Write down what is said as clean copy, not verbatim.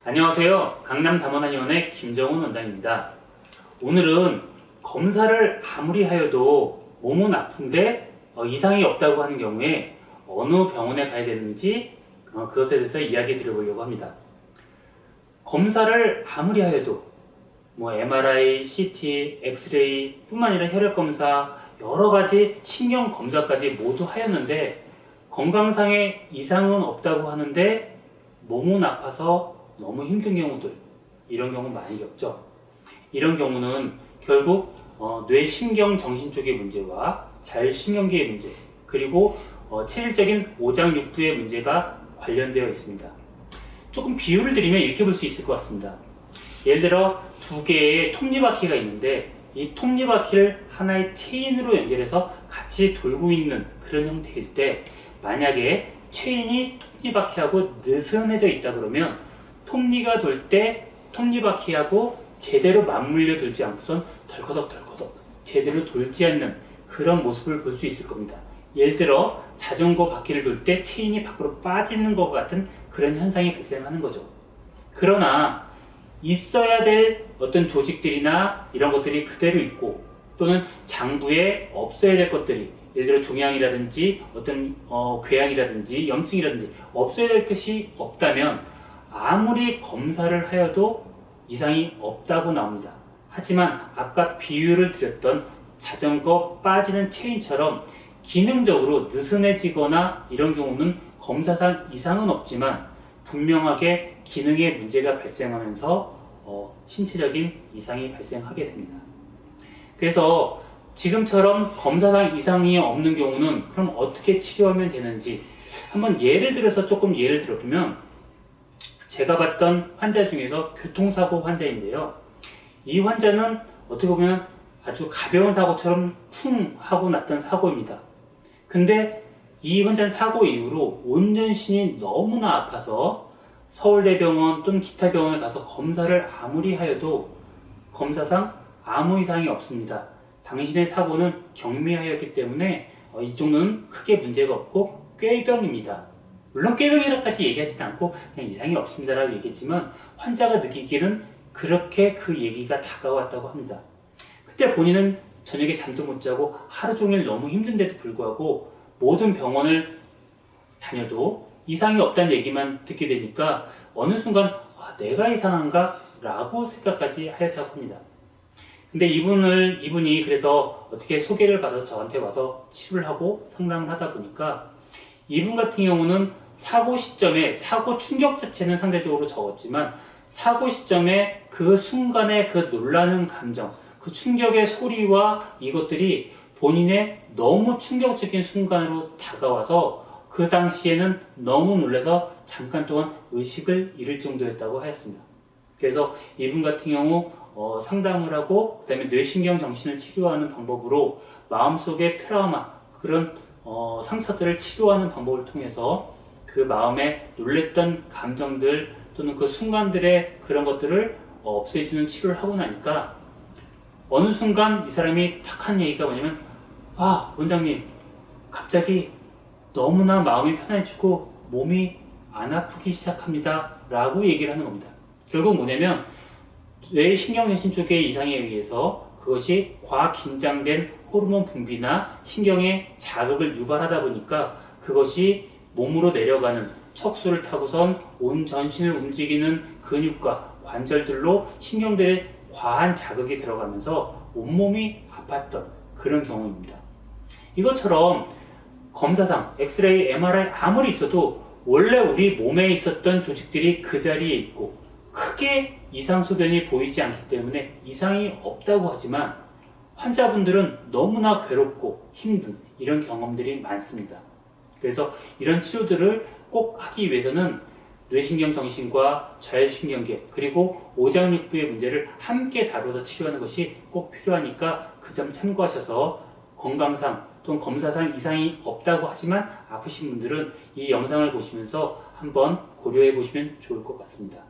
안녕하세요. 강남담원한의원의 김정훈 원장입니다. 오늘은 검사를 아무리 하여도 몸은 아픈데 이상이 없다고 하는 경우에 어느 병원에 가야 되는지 그것에 대해서 이야기 드려보려고 합니다. 검사를 아무리 하여도 MRI, CT, 엑스레이 뿐만 아니라 혈액검사 여러가지 신경검사까지 모두 하였는데 건강상의 이상은 없다고 하는데 몸은 아파서 너무 힘든 경우들, 이런 경우 많이 겪죠. 이런 경우는 결국 뇌신경 정신 쪽의 문제와 자율신경계의 문제, 그리고 체질적인 오장육부의 문제가 관련되어 있습니다. 조금 비유를 드리면 이렇게 볼 수 있을 것 같습니다. 예를 들어 두 개의 톱니바퀴가 있는데 이 톱니바퀴를 하나의 체인으로 연결해서 같이 돌고 있는 그런 형태일 때, 만약에 체인이 톱니바퀴하고 느슨해져 있다 그러면 톱니가 돌 때 톱니바퀴하고 제대로 맞물려 돌지 않고선 덜커덕 제대로 돌지 않는 그런 모습을 볼 수 있을 겁니다. 예를 들어 자전거 바퀴를 돌 때 체인이 밖으로 빠지는 것 같은 그런 현상이 발생하는 거죠. 그러나 있어야 될 어떤 조직들이나 이런 것들이 그대로 있고, 또는 장부에 없어야 될 것들이, 예를 들어 종양이라든지 어떤 궤양이라든지 염증이라든지 없어야 될 것이 없다면 아무리 검사를 하여도 이상이 없다고 나옵니다. 하지만 아까 비유를 드렸던 자전거 빠지는 체인처럼 기능적으로 느슨해지거나 이런 경우는 검사상 이상은 없지만 분명하게 기능에 문제가 발생하면서 신체적인 이상이 발생하게 됩니다. 그래서 지금처럼 검사상 이상이 없는 경우는 그럼 어떻게 치료하면 되는지 한번 예를 들어서 조금 예를 들어보면, 제가 봤던 환자 중에서 교통사고 환자인데요. 이 환자는 어떻게 보면 아주 가벼운 사고처럼 쿵 하고 났던 사고입니다. 근데 이 환자는 사고 이후로 온전신이 너무나 아파서 서울대병원 또는 기타 병원을 가서 검사를 아무리 하여도 검사상 아무 이상이 없습니다. 당신의 사고는 경미하였기 때문에 이 정도는 크게 문제가 없고 꾀병입니다. 물론 꾀병이라고까지 얘기하지는 않고 그냥 이상이 없습니다라고 얘기했지만, 환자가 느끼기에는 그렇게 그 얘기가 다가왔다고 합니다. 그때 본인은 저녁에 잠도 못 자고 하루 종일 너무 힘든데도 불구하고 모든 병원을 다녀도 이상이 없다는 얘기만 듣게 되니까 어느 순간 내가 이상한가? 라고 생각까지 하였다고 합니다. 근데 이분이 그래서 어떻게 소개를 받아서 저한테 와서 치료를 하고 상담을 하다 보니까, 이분 같은 경우는 사고 시점에 사고 충격 자체는 상대적으로 적었지만 사고 시점에 그 순간의 그 놀라는 감정, 그 충격의 소리와 이것들이 본인의 너무 충격적인 순간으로 다가와서 그 당시에는 너무 놀라서 잠깐 동안 의식을 잃을 정도였다고 하였습니다. 그래서 이분 같은 경우 상담을 하고 그 다음에 뇌신경 정신을 치료하는 방법으로 마음속의 트라우마, 그런 상처들을 치료하는 방법을 통해서 그 마음에 놀랬던 감정들 또는 그 순간들의 그런 것들을 없애주는 치료를 하고 나니까 어느 순간 이 사람이 딱 한 얘기가 뭐냐면, 원장님, 갑자기 너무나 마음이 편해지고 몸이 안 아프기 시작합니다 라고 얘기를 하는 겁니다. 결국 뭐냐면 뇌신경정신 쪽의 이상에 의해서 그것이 과긴장된 호르몬 분비나 신경의 자극을 유발하다 보니까 그것이 몸으로 내려가는 척수를 타고선 온 전신을 움직이는 근육과 관절들로 신경들의 과한 자극이 들어가면서 온몸이 아팠던 그런 경우입니다. 이것처럼 검사상 엑스레이, MRI 아무리 있어도 원래 우리 몸에 있었던 조직들이 그 자리에 있고 크게 이상 소견이 보이지 않기 때문에 이상이 없다고 하지만 환자분들은 너무나 괴롭고 힘든 이런 경험들이 많습니다. 그래서 이런 치료들을 꼭 하기 위해서는 뇌신경 정신과 자율신경계 그리고 오장육부의 문제를 함께 다뤄서 치료하는 것이 꼭 필요하니까 그 점 참고하셔서 건강상 또는 검사상 이상이 없다고 하지만 아프신 분들은 이 영상을 보시면서 한번 고려해 보시면 좋을 것 같습니다.